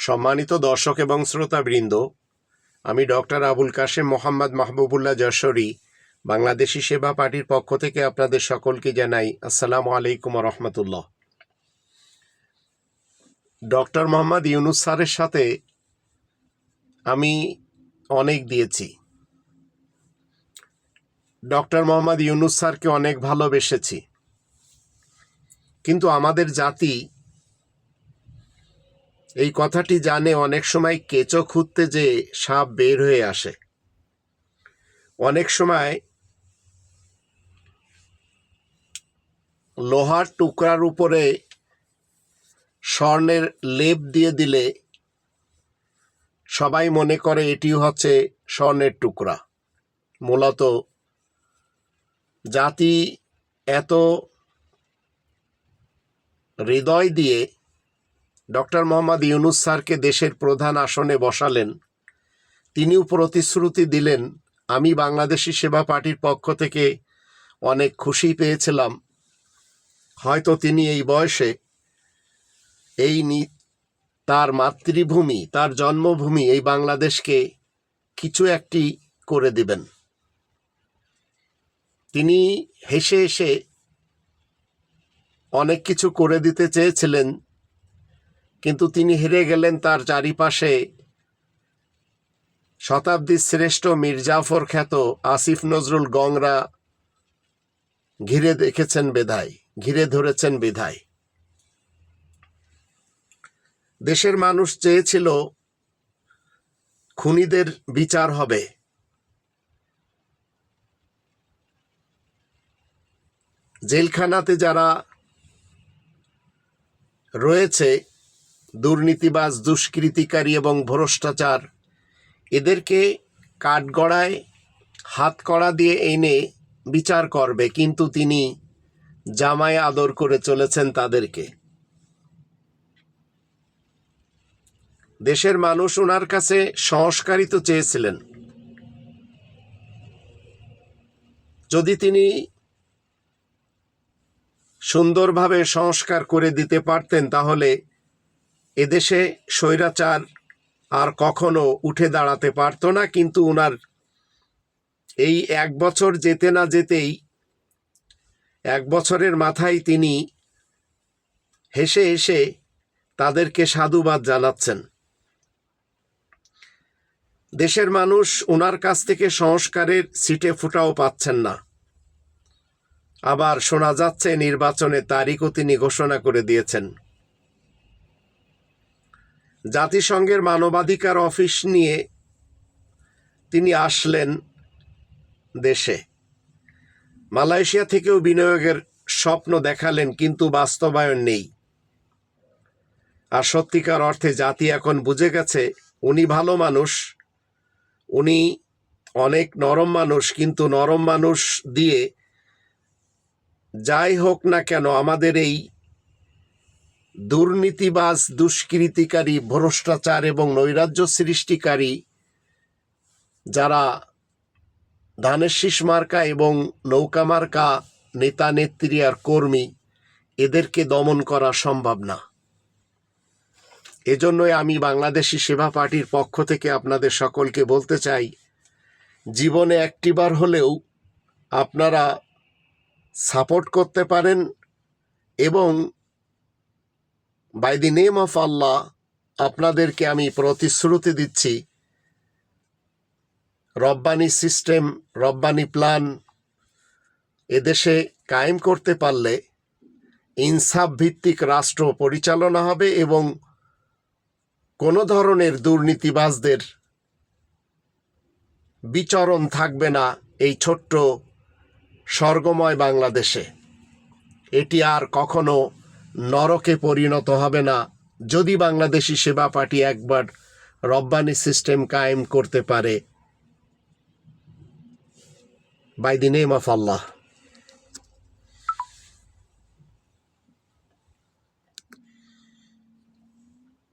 সম্মানিত দর্শক এবং শ্রোতাবৃন্দ, আমি ডক্টর আবুল কাশেম মোহাম্মদ মাহবুবুল্লাহ যশোরী বাংলাদেশি সেবা পার্টির পক্ষ থেকে আপনাদের সকলকে জানাই আসসালামু আলাইকুম রহমতুল্লাহ। ডক্টর মোহাম্মদ ইউনুস স্যারের সাথে আমি অনেক দিয়েছি। ডক্টর মোহাম্মদ ইউনুস স্যারকে অনেক ভালোবেসেছি, কিন্তু আমাদের জাতি এই কথাটি জানে অনেক সময় কেঁচো খুঁড়তে যে সাপ বের হয়ে আসে। অনেক সময় লোহার টুকরার উপরে স্বর্ণের লেপ দিয়ে দিলে সবাই মনে করে এটি হচ্ছে স্বর্ণের টুকরা। মূলত জাতি এত হৃদয় দিয়ে ডক্টর মোহাম্মদ ইউনুস স্যারকে দেশের প্রধান আসনে বসালেন। তিনিও প্রতিশ্রুতি দিলেন, আমি বাংলাদেশি সেবা পার্টির পক্ষ থেকে অনেক খুশি পেয়েছিলাম। হয়তো তিনি এই বয়সে তার মাতৃভূমি, তার জন্মভূমি এই বাংলাদেশকে কিছু একটি করে দিবেন। তিনি হেসে হেসে অনেক কিছু করে দিতে চেয়েছিলেন, কিন্তু তিনি হেরে গেলেন। তার চারিপাশে শতাব্দীর শ্রেষ্ঠ মীর জাফর খ্যাত আসিফ নজরুল গংরা ঘিরে ধরেছেন বিধায়। দেশের মানুষ চেয়েছিল খুনিদের বিচার হবে। জেলখানাতে যারা রয়েছে দুর্নীতিবাজ, দুষ্কৃতিকারী এবং ভ্রষ্টাচার, এদেরকে কাঠগড়ায় হাতকড়া দিয়ে এনে বিচার করবে, কিন্তু তিনি জামায় আদর করে চলেছেন তাদেরকে। দেশের মানুষ ওনার কাছে সংস্কারই তো চেয়েছিলেন। যদি তিনি সুন্দরভাবে সংস্কার করে দিতে পারতেন, তাহলে এদেশে স্বৈরাচার আর কখনো উঠে দাঁড়াতে পারত না। কিন্তু ওনার এই 1 বছর যেতে না যেতেই, 1 বছরের মাথায় তিনি হেসে হেসে তাদেরকে সাধুবাদ জানাচ্ছেন। দেশের মানুষ ওনার কাছ থেকে সংস্কারের ছিটে ফোঁটাও পাচ্ছেন না। আবার শোনা যাচ্ছে নির্বাচনের তারিখও তিনি ঘোষণা করে দিয়েছেন। জাতিসংঘের মানবাধিকার অফিস নিয়ে তিনি আসলেন দেশে। মালয়েশিয়া থেকেও বিনিয়োগের স্বপ্ন দেখালেন, কিন্তু বাস্তবায়ন নেই। আর সত্যিকার অর্থে জাতি এখন বুঝে গেছে উনি ভালো মানুষ, উনি অনেক নরম মানুষ, কিন্তু নরম মানুষ দিয়ে যাই হোক না কেন আমাদের এই দুর্নীতিবাজ, দুষ্কৃতিকারী, ভ্রষ্টাচার এবং নৈরাজ্য সৃষ্টিকারী যারা ধানের শীষ মার্কা এবং নৌকা মার্কা নেতা নেত্রী আর কর্মী, এদেরকে দমন করা সম্ভব না। এজন্যই আমি বাংলাদেশি সেবা পার্টির পক্ষ থেকে আপনাদের সকলকে বলতে চাই, জীবনে একটিবার হলেও আপনারা সাপোর্ট করতে পারেন এবং বাই দি নেম অফ আল্লাহ আপনাদেরকে আমি প্রতিশ্রুতি দিচ্ছি, রব্বানি সিস্টেম, রব্বানি প্ল্যান এদেশে কায়েম করতে পারলে ইনসাফ ভিত্তিক রাষ্ট্র পরিচালনা হবে এবং কোনো ধরনের দুর্নীতিবাজদের বিচরণ থাকবে না এই ছোট্ট স্বর্গময় বাংলাদেশে। এটি আর কখনো নরকে পরিণত হবে না যদি বাংলাদেশি সেবা পার্টি একবার রব্বানি সিস্টেম কায়েম করতে পারে। By the name of Allah.